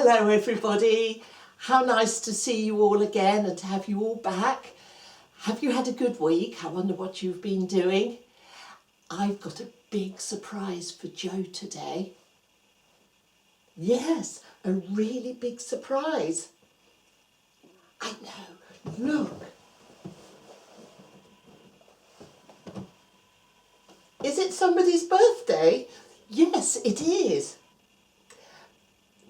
Hello everybody, how nice to see you all again and to have you all back. Have you had a good week? I wonder what you've been doing. I've got a big surprise for Joe today. Yes, a really big surprise. I know, look. Is it somebody's birthday? Yes, it is.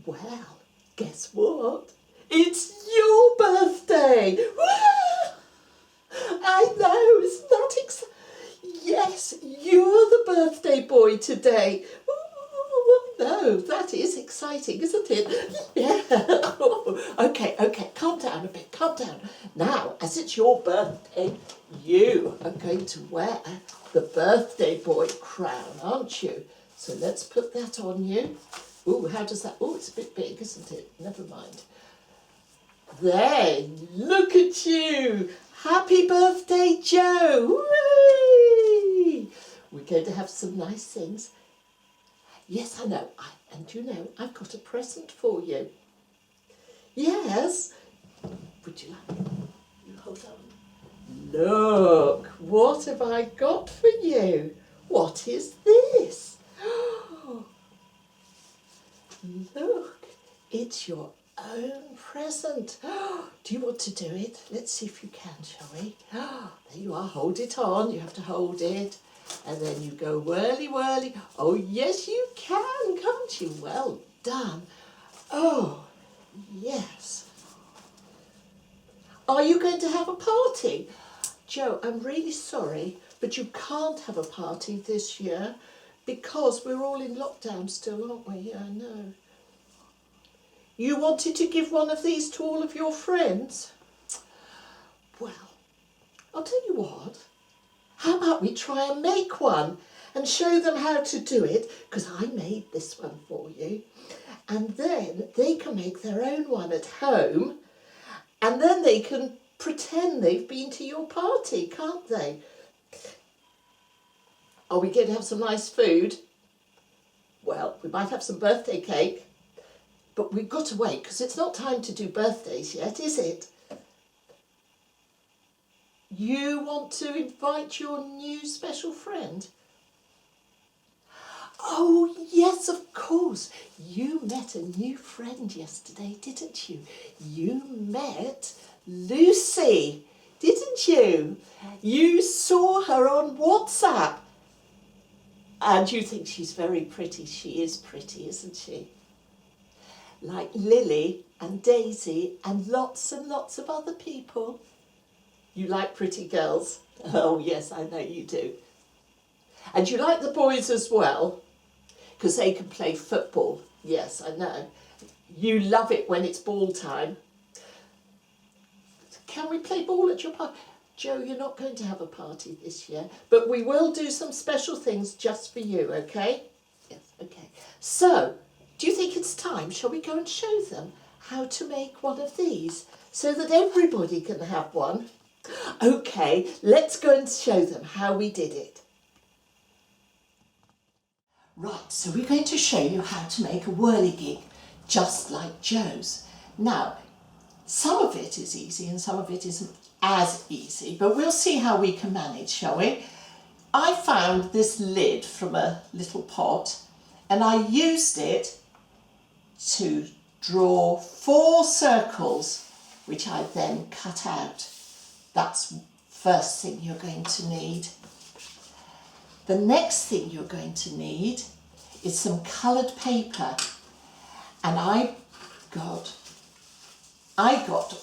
Well, guess what? It's your birthday! Woo! I know, isn't that exciting? Yes, you're the birthday boy today. No, that is exciting, isn't it? Yeah. Okay, calm down a bit, calm down. Now, as it's your birthday, you are going to wear the birthday boy crown, aren't you? So let's put that on you. Ooh, how does that? Oh, it's a bit big, isn't it? Never mind. There, look at you. Happy birthday, Joe. Whee! We're going to have some nice things. Yes, I know. And you know, I've got a present for you. Yes. Would you like it? You hold on. Look, what have I got for you? What is this? Look, it's your own present. Do you want to do it? Let's see if you can, shall we? There you are, hold it on. You have to hold it. And then you go whirly, whirly. Oh, yes, you can, can't you? Well done. Oh, yes. Are you going to have a party? Joe, I'm really sorry, but you can't have a party this year because we're all in lockdown still, aren't we? Yeah, I know. You wanted to give one of these to all of your friends? Well, I'll tell you what. How about we try and make one and show them how to do it, because I made this one for you. And then they can make their own one at home, and then they can pretend they've been to your party, can't they? Are we going to have some nice food? Well, we might have some birthday cake, but we've got to wait because it's not time to do birthdays yet, is it? You want to invite your new special friend? Oh, yes, of course. You met a new friend yesterday, didn't you? You met Lucy, didn't you? You saw her on WhatsApp. And you think she's very pretty. She is pretty, isn't she? Like Lily and Daisy and lots of other people. You like pretty girls? Oh, yes, I know you do. And you like the boys as well, because they can play football. Yes, I know. You love it when it's ball time. Can we play ball at your party? Joe, you're not going to have a party this year, but we will do some special things just for you, okay? Yes, okay. So, do you think it's time? Shall we go and show them how to make one of these so that everybody can have one? Okay, let's go and show them how we did it. Right, so we're going to show you how to make a whirligig, just like Joe's. Now, some of it is easy and some of it isn't as easy, but we'll see how we can manage, shall we? I found this lid from a little pot and I used it to draw 4 circles, which I then cut out. That's the first thing you're going to need. The next thing you're going to need is some coloured paper. And I got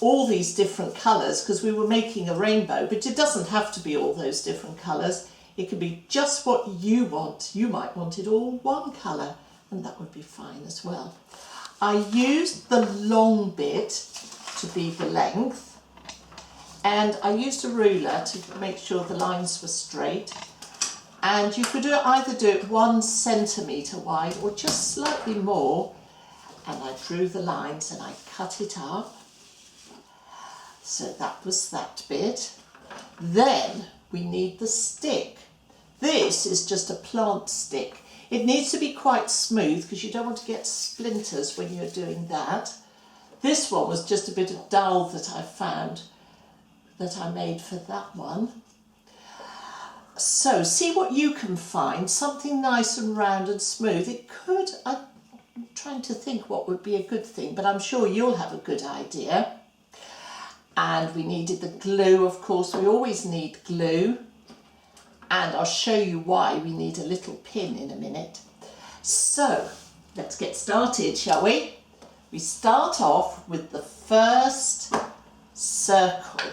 all these different colours because we were making a rainbow, but it doesn't have to be all those different colours. It can be just what you want. You might want it all one colour, and that would be fine as well. I used the long bit to be the length, and I used a ruler to make sure the lines were straight. And you could either do it 1 centimetre wide or just slightly more. And I drew the lines and I cut it up. So that was that bit. Then we need the stick. This is just a plant stick. It needs to be quite smooth because you don't want to get splinters when you're doing that. This one was just a bit of dull that I found that I made for that one. So see what you can find, something nice and round and smooth. It could, I'm trying to think what would be a good thing, but I'm sure you'll have a good idea. And we needed the glue, of course, we always need glue. And I'll show you why we need a little pin in a minute. So let's get started, shall we? We start off with the first circle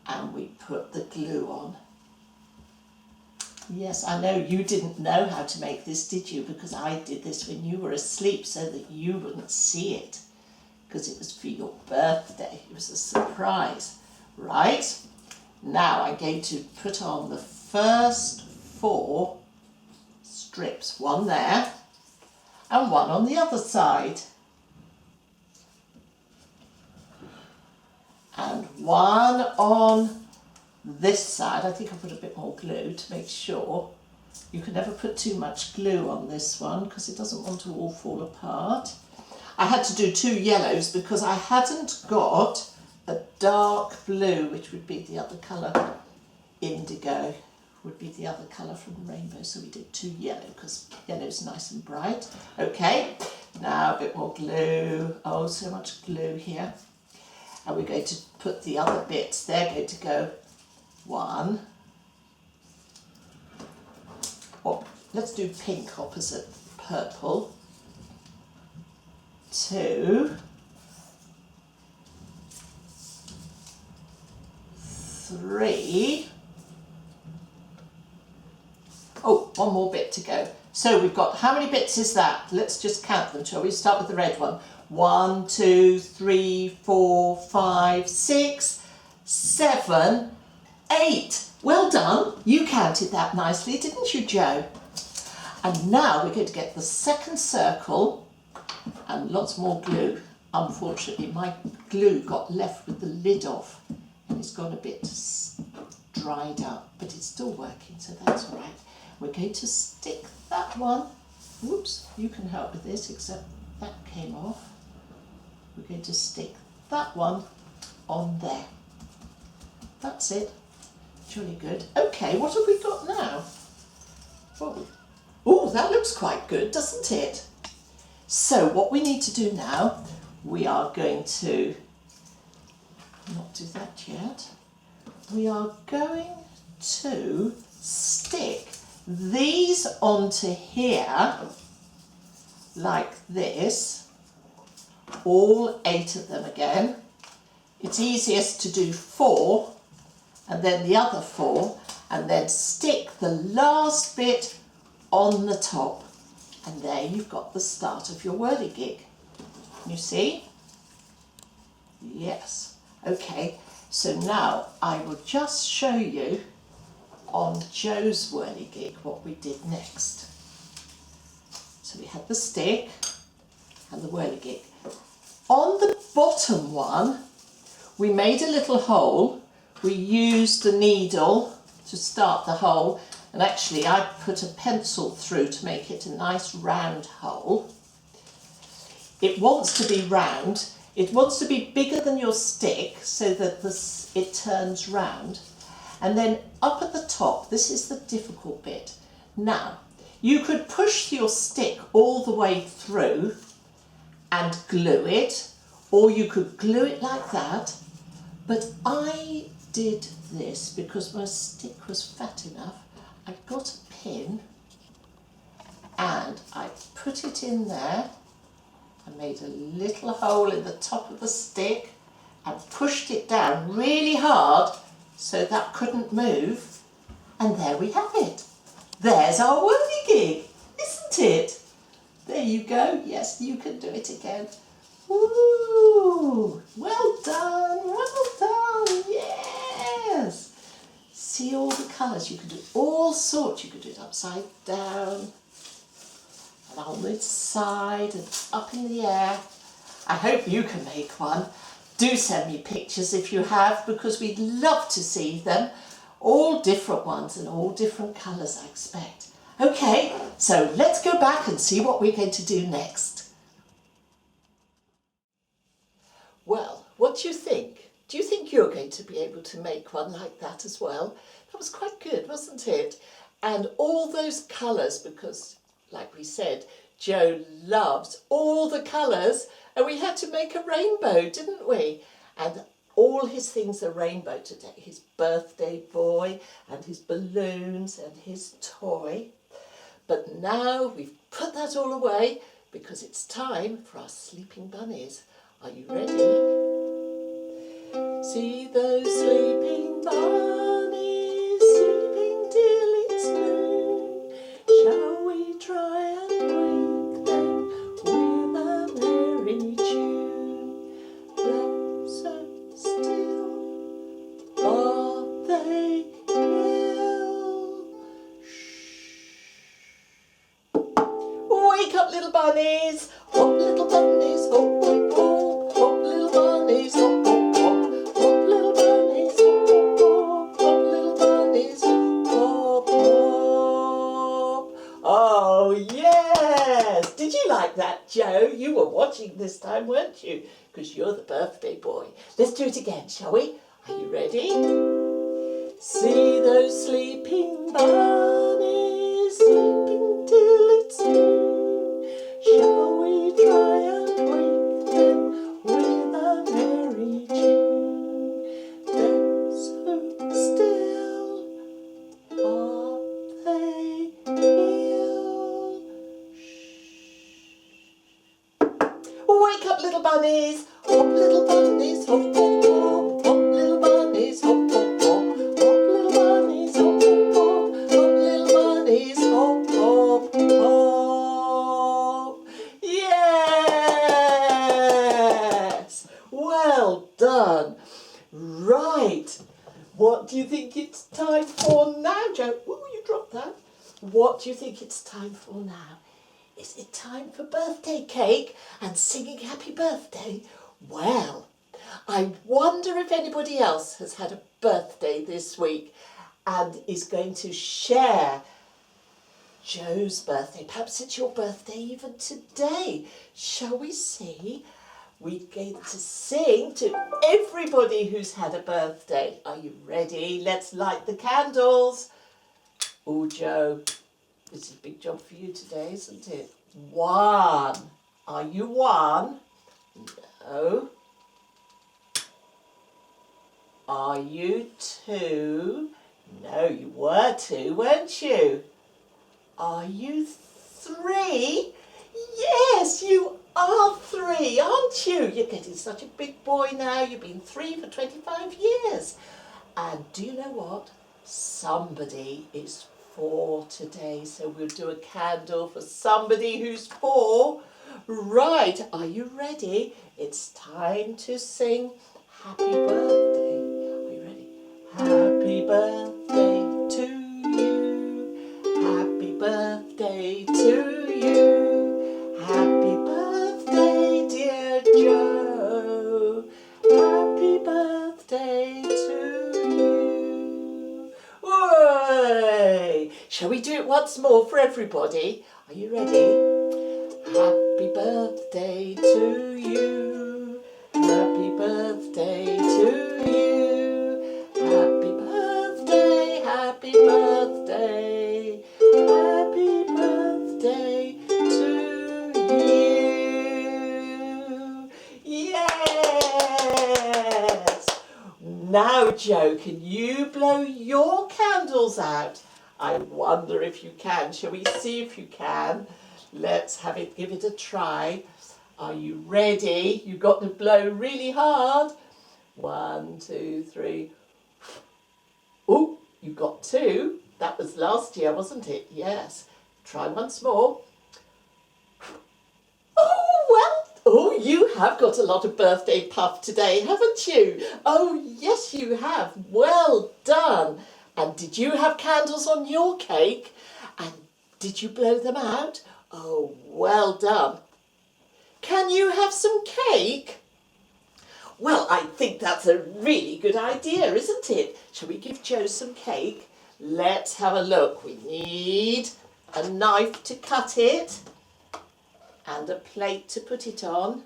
and we put the glue on. Yes, I know you didn't know how to make this, did you? Because I did this when you were asleep so that you wouldn't see it, because it was for your birthday. It was a surprise. Right, now I'm going to put on the first 4 strips, one there and one on the other side. And one on this side. I think I'll put a bit more glue to make sure. You can never put too much glue on this one because it doesn't want to all fall apart. I had to do 2 yellows because I hadn't got a dark blue, which would be the other colour. Indigo would be the other colour from the rainbow, so we did 2 yellow because yellow's nice and bright. Okay, now a bit more glue. Oh, so much glue here. And we're going to put the other bits. They're going to go 1. Oh, let's do pink opposite purple. 2. 3. Oh, one more bit to go. So we've got, how many bits is that? Let's just count them, shall we? Start with the red one. 1, 2, 3, 4, 5, 6, 7, 8. Well done. You counted that nicely, didn't you, Joe? And now we're going to get the second circle and lots more glue. Unfortunately, my glue got left with the lid off and it's gone a bit dried up, but it's still working, so that's all right. We're going to stick that one. Whoops, you can help with this, except that came off. We're going to stick that one on there. That's it. Jolly good. Okay, what have we got now? Oh, that looks quite good, doesn't it? So what we need to do now, we are going to not do that yet. We are going to stick these onto here like this, all 8 of them again. It's easiest to do 4 and then the other 4 and then stick the last bit on the top, and there you've got the start of your whirligig. You see? Yes. Okay, so now I will just show you on Joe's whirligig what we did next. So we had the stick and the whirligig. On the bottom one, we made a little hole. We used the needle to start the hole, and actually I put a pencil through to make it a nice round hole. It wants to be round. It wants to be bigger than your stick so that it turns round. And then up at the top, this is the difficult bit. Now, you could push your stick all the way through and glue it, or you could glue it like that, but I did this because my stick was fat enough. I got a pin and I put it in there. I made a little hole in the top of the stick and pushed it down really hard so that couldn't move, and there we have it. There's our whirligig, isn't it? There you go. Yes, you can do it again. Ooh, well done, well done, yes. See all the colours, you can do all sorts. You could do it upside down, and on its side, and up in the air. I hope you can make one. Do send me pictures if you have, because we'd love to see them. All different ones and all different colours, I expect. Okay, so let's go back and see what we're going to do next. Well, what do you think? Do you think you're going to be able to make one like that as well? That was quite good, wasn't it? And all those colours, because like we said, Joe loves all the colours, and we had to make a rainbow, didn't we? And all his things are rainbow today. His birthday boy and his balloons and his toy. But now we've put that all away because it's time for our sleeping bunnies. Are you ready? See those sleeping bunnies sleeping till it's noon. Shall we try and wake them with a merry tune? They're so still, are they ill? Shh. Wake up, little bunnies! Hop, little bunnies, hop, hop, hop. Hop, little bunnies, hop, hop, hop. Hop, little bunnies, hop, hop, hop. Hop, little bunnies, hop, hop. Oh, yes! Did you like that, Joe? You were watching this time, weren't you? Because you're the birthday boy. Let's do it again, shall we? Are you ready? See those sleeping bunnies sleeping till it's noon. Shall we try and wake them with a merry tune? They're so still, are they ill? Shh. Wake up, little bunnies! Hop, little bunnies, hop, hop, hop. Hop, little bunnies, hop, hop, hop. Hop, little bunnies, hop, hop, hop. Hop, little bunnies, hop, hop, hop. Yes! Well done. Right. What do you think it's time for now, Joe? Ooh, you dropped that. What do you think it's time for now? Is it time for birthday cake and singing happy birthday? Well, I wonder if anybody else has had a birthday this week and is going to share Joe's birthday. Perhaps it's your birthday even today. Shall we see? We're going to sing to everybody who's had a birthday. Are you ready? Let's light the candles. Oh, Joe, this is a big job for you today, isn't it? 1. Are you 1? No. Are you 2? No, you were 2, weren't you? Are you 3? Yes, you are 3, aren't you? You're getting such a big boy now. You've been 3 for 25 years. And do you know what? Somebody is 4 today, so we'll do a candle for somebody who's 4. Right, are you ready? It's time to sing happy birthday. Are you ready? Happy birthday to you. Happy birthday to you. Happy birthday, dear Joe. Happy birthday to you. Hooray! Shall we do it once more for everybody? Are you ready? Happy birthday to you. Happy birthday to you. Happy birthday, happy birthday. Happy birthday to you. Yes! Now, Joe, can you blow your candles out? I wonder if you can. Shall we see if you can? Let's give it a try. Are you ready? You've got to blow really hard. 1, 2, 3. Oh, you got 2. That was last year, wasn't it? Yes. Try once more. Oh, well. Oh, you have got a lot of birthday puff today, haven't you? Oh, yes, you have. Well done. And did you have candles on your cake? And did you blow them out? Oh, well done. Can you have some cake? Well, I think that's a really good idea, isn't it? Shall we give Joe some cake? Let's have a look. We need a knife to cut it, and a plate to put it on.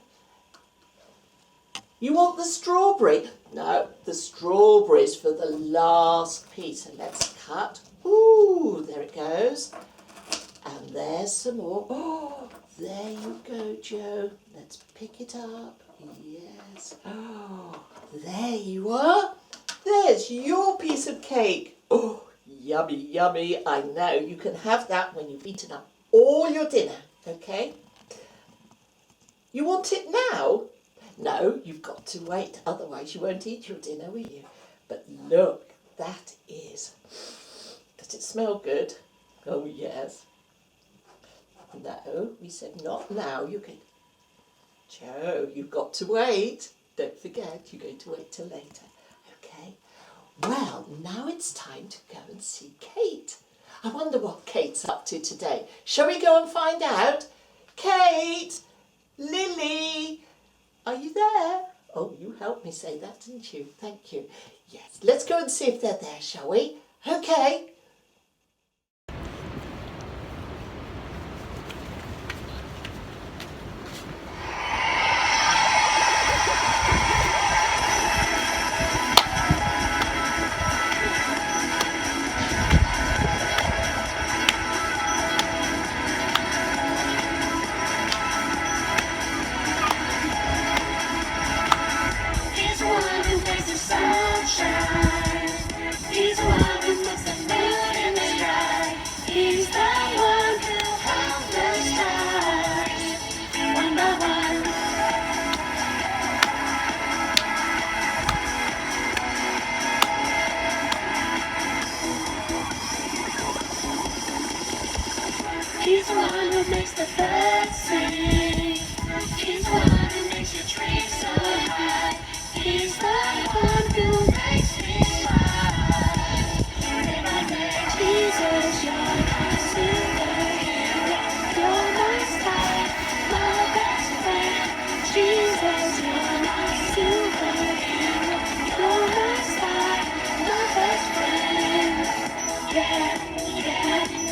You want the strawberry? No, the strawberries for the last piece. So let's cut. Ooh, there it goes. And there's some more. Oh, there you go, Joe. Let's pick it up. Yes. Oh, there you are. There's your piece of cake. Oh, yummy, yummy. I know. You can have that when you've eaten up all your dinner, okay? You want it now? No, you've got to wait. Otherwise you won't eat your dinner, will you? But look, that is... Does it smell good? Oh, yes. No, we said not now. You can... Joe, you've got to wait. Don't forget, you're going to wait till later. Okay. Well, now it's time to go and see Kate. I wonder what Kate's up to today. Shall we go and find out? Kate! Lily! Are you there? Oh, you helped me say that, didn't you? Thank you. Yes, let's go and see if they're there, shall we? Okay. He's the one who makes the birds sing. He's the one who makes your dreams so high. He's the one who makes me smile. Day by day, Jesus, you're my superhero. You're my star, my best friend. Jesus, you're my superhero. You're my star, my best friend. Yeah, yeah, yeah.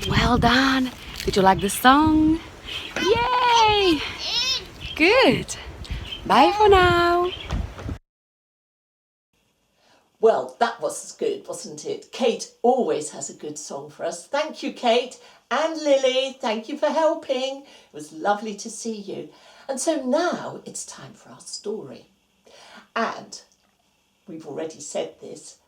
Well done. Did you like the song? Yay! Good. Bye for now. Well, that was good, wasn't it? Kate always has a good song for us. Thank you, Kate. And Lily, thank you for helping. It was lovely to see you. And so now it's time for our story. And we've already said this,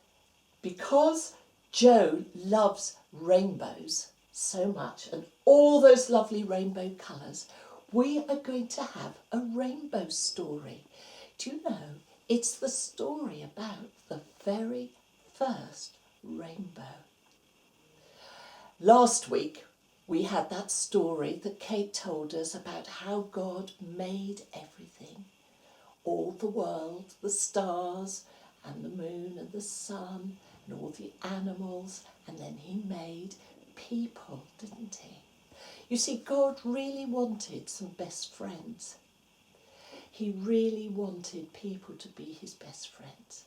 because Joe loves rainbows so much and all those lovely rainbow colours, we are going to have a rainbow story. Do you know, it's the story about the very first rainbow. Last week we had that story that Kate told us about how God made everything. All the world, the stars and the moon and the sun and all the animals, and then he made people, didn't he? You see, God really wanted some best friends. He really wanted people to be his best friends.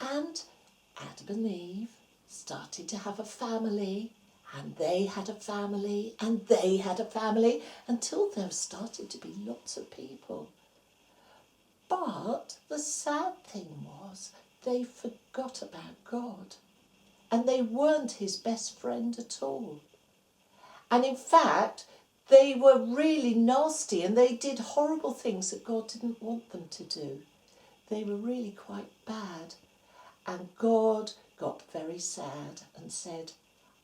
And Adam and Eve started to have a family, and they had a family, and they had a family, until there started to be lots of people. But the sad thing was they forgot about God, and they weren't his best friend at all. And in fact, they were really nasty, and they did horrible things that God didn't want them to do. They were really quite bad. And God got very sad and said,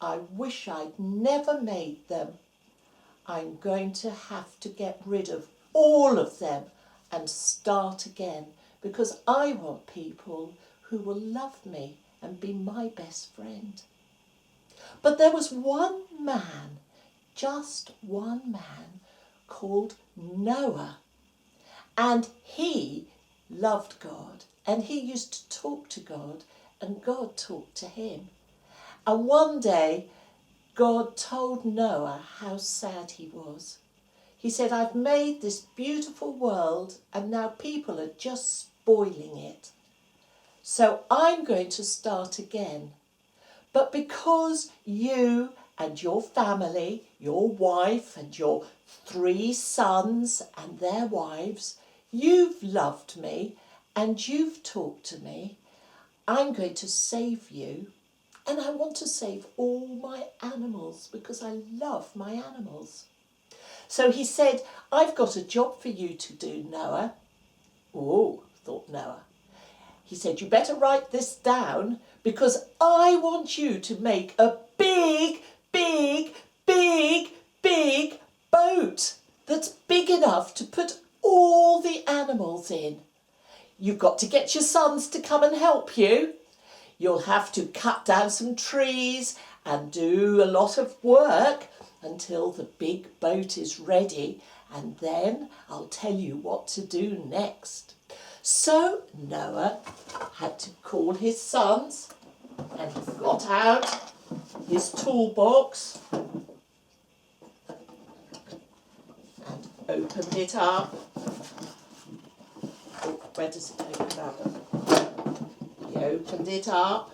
I wish I'd never made them. I'm going to have to get rid of all of them and start again, because I want people who will love me and be my best friend. But there was one man, just one man, called Noah, and he loved God, and he used to talk to God, and God talked to him. And one day God told Noah how sad he was. He said, I've made this beautiful world and now people are just spoiling it. So I'm going to start again. But because you and your family, your wife and your 3 sons and their wives, you've loved me and you've talked to me, I'm going to save you. And I want to save all my animals because I love my animals. So he said, I've got a job for you to do, Noah. Oh, thought Noah. He said, you better write this down because I want you to make a big, big, big, big boat that's big enough to put all the animals in. You've got to get your sons to come and help you. You'll have to cut down some trees and do a lot of work until the big boat is ready, and then I'll tell you what to do next. So Noah had to call his sons, and he got out his toolbox and opened it up. Oh, where does it open up? He opened it up.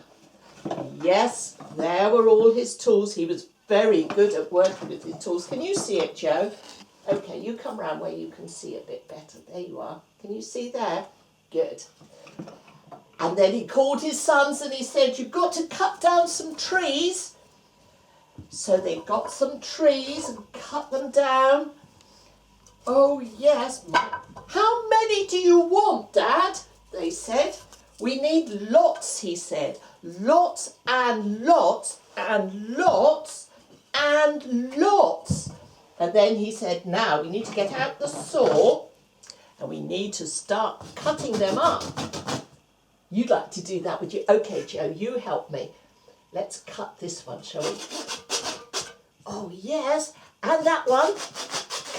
Yes, there were all his tools. He was very good at working with his tools. Can you see it, Joe? Okay, you come round where you can see a bit better. There you are. Can you see there? Good. And then he called his sons and he said, you've got to cut down some trees. So they got some trees and cut them down. Oh, yes. How many do you want, Dad? They said. We need lots, he said. Lots and lots and lots and lots. And then he said, now we need to get out the saw and we need to start cutting them up. You'd like to do that, would you? Okay, Joe, you help me. Let's cut this one, shall we? Oh, yes. And that one.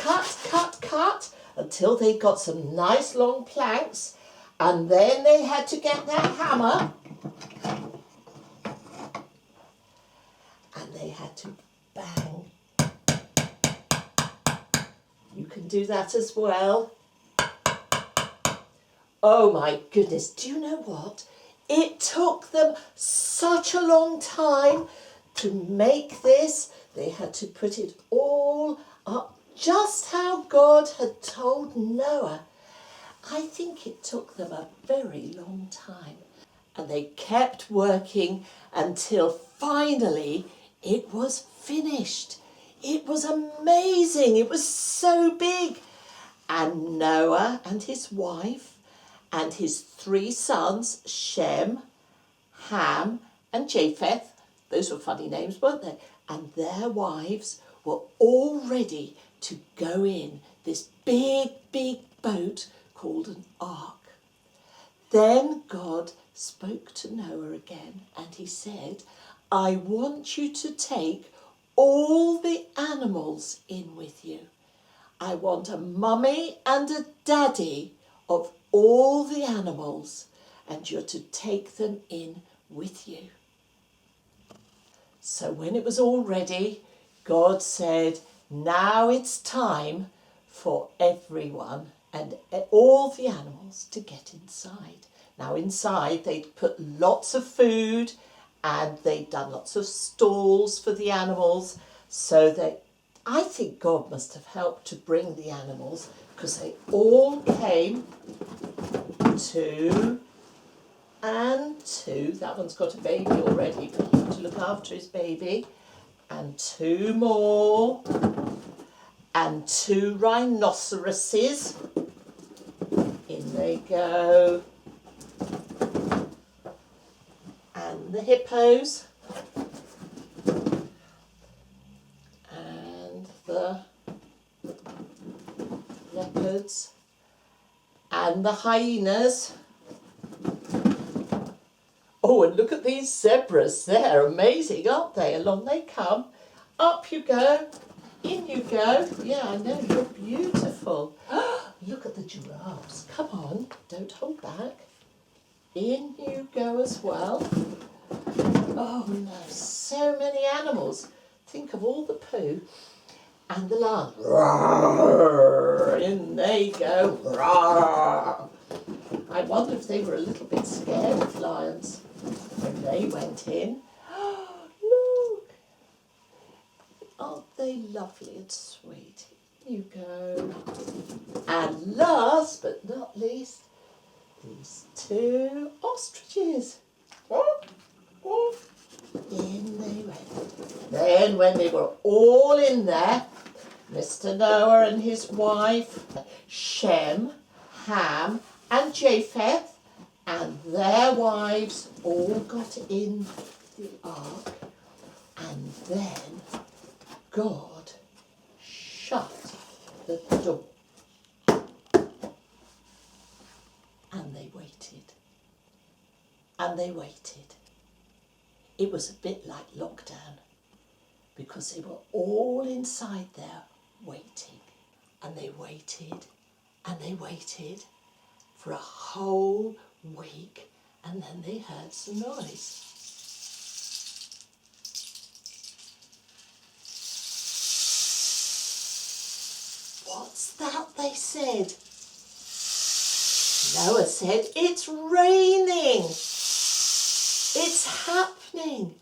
Cut, cut, cut until they got some nice long planks. And then they had to get their hammer. And they had to bang. You can do that as well. Oh my goodness, do you know what? It took them such a long time to make this. They had to put it all up just how God had told Noah. I think it took them a very long time. And they kept working until finally it was finished. It was amazing. It was so big. And Noah and his wife and his 3 sons, Shem, Ham and Japheth, those were funny names, weren't they? And their wives were all ready to go in this big, big boat called an ark. Then God spoke to Noah again and he said, I want you to take all the animals in with you. I want a mummy and a daddy of all the animals, and you're to take them in with you. So when it was all ready, God said, now it's time for everyone and all the animals to get inside. Now inside they'd put lots of food and they'd done lots of stalls for the animals, so that I think God must have helped to bring the animals, because they all came 2 and 2. That one's got a baby already, but you have to look after his baby. And 2 more. And 2 rhinoceroses. In they go. And the hippos. And the leopards. And the hyenas. Oh, and look at these zebras. They're amazing, aren't they? Along they come. Up you go. In you go. Yeah, I know, you're beautiful. Look at the giraffes. Come on, don't hold back. In you go as well. Oh no, so many animals. Think of all the poo. And the lions. Roar, in they go. Roar. I wonder if they were a little bit scared of lions when they went in. Look! Aren't they lovely and sweet? In you go. And last but not least, these 2 ostriches. In they went. Then when they were all in there, Mr. Noah and his wife, Shem, Ham and Japheth and their wives all got in the ark, and then God shut the door. And they waited. And they waited. It was a bit like lockdown, because they were all inside there waiting. And they waited and they waited for a whole week, and then they heard some noise. What's that? They said. Noah said, it's raining. It's happening.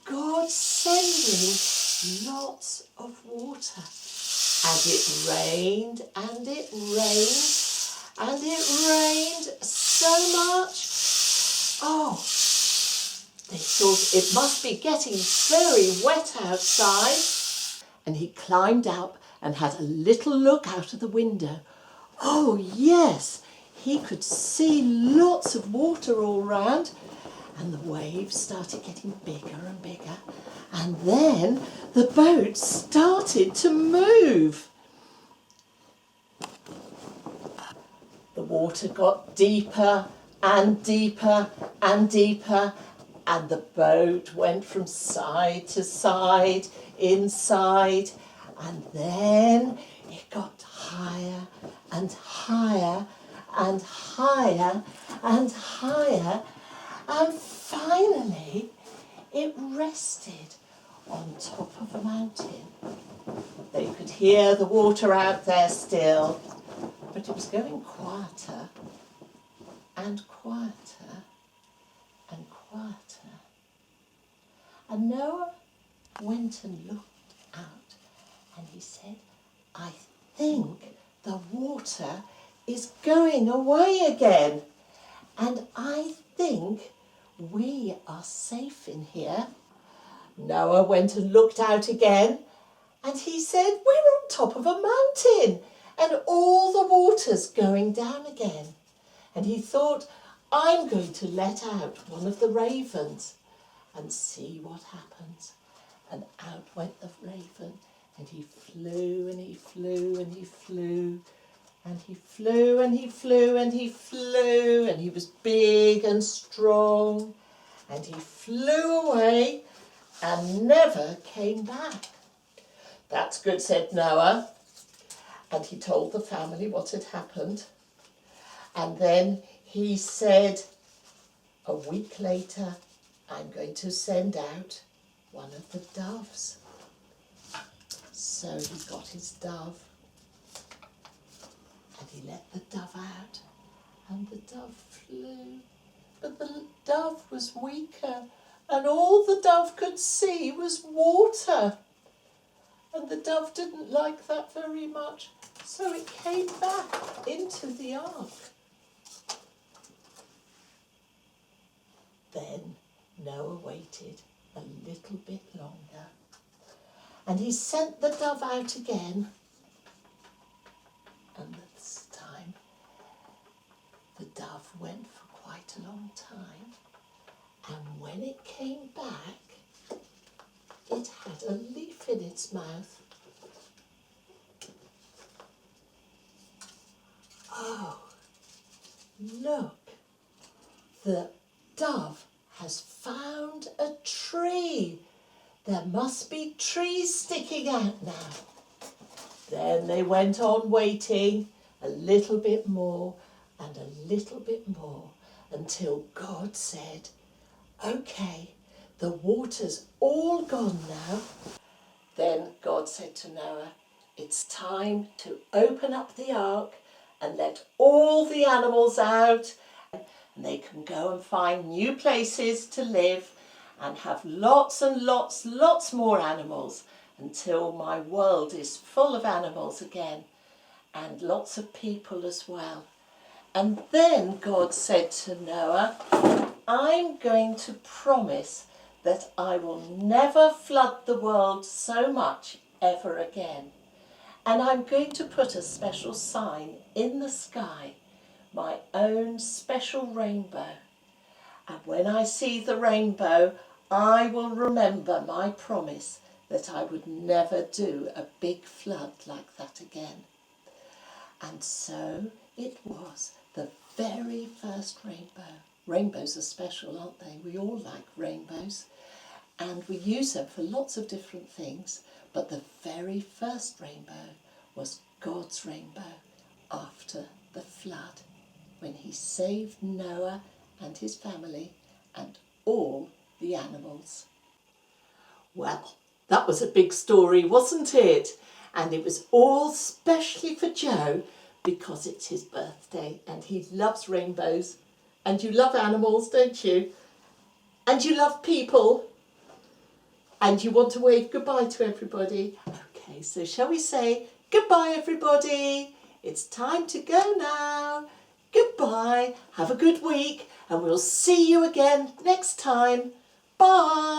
God's sending lots of water. And it rained and it rained and it rained so much. Oh, they thought it must be getting very wet outside. And he climbed up and had a little look out of the window. Oh yes, he could see lots of water all round, and the waves started getting bigger and bigger, and then the boat started to move. The water got deeper and deeper and deeper, and the boat went from side to side, inside, and then it got higher and higher and higher and higher, and finally it rested on top of a mountain. They could hear the water out there still, but it was going quieter and quieter and quieter. And Noah went and looked out, and he said, I think the water is going away again, and I think we are safe in here. Noah went and looked out again, and he said, we're on top of a mountain and all the water's going down again. And he thought, I'm going to let out one of the ravens and see what happens. And out went the raven, and he flew and he flew and he flew and he flew and he flew and he flew, and he was big and strong, and he flew away, and never came back. That's good, said Noah. And he told the family what had happened. And then he said, a week later, I'm going to send out one of the doves. So he got his dove and he let the dove out and the dove flew. But the dove was weaker and all the dove could see was water. And the dove didn't like that very much, so it came back into the ark. Then Noah waited a little bit longer and he sent the dove out again. And this time the dove went for quite a long time, and when it came back it had a leaf in its mouth. Oh, look, the dove has found a tree. There must be trees sticking out now. Then they went on waiting a little bit more and a little bit more until God said, okay, the water's all gone now. Then God said to Noah, it's time to open up the ark and let all the animals out, and they can go and find new places to live and have lots and lots more animals until my world is full of animals again and lots of people as well. And then God said to Noah, I'm going to promise that I will never flood the world so much ever again. And I'm going to put a special sign in the sky, my own special rainbow. And when I see the rainbow, I will remember my promise that I would never do a big flood like that again. And so it was, the very first rainbow. Rainbows are special, aren't they? We all like rainbows. And we use them for lots of different things. But the very first rainbow was God's rainbow after the flood, when he saved Noah and his family and all the animals. Well, that was a big story, wasn't it? And it was all specially for Joe because it's his birthday and he loves rainbows. And you love animals, don't you? And you love people. And you want to wave goodbye to everybody. Okay, so shall we say goodbye, everybody? It's time to go now. Goodbye. Have a good week and we'll see you again next time. Bye.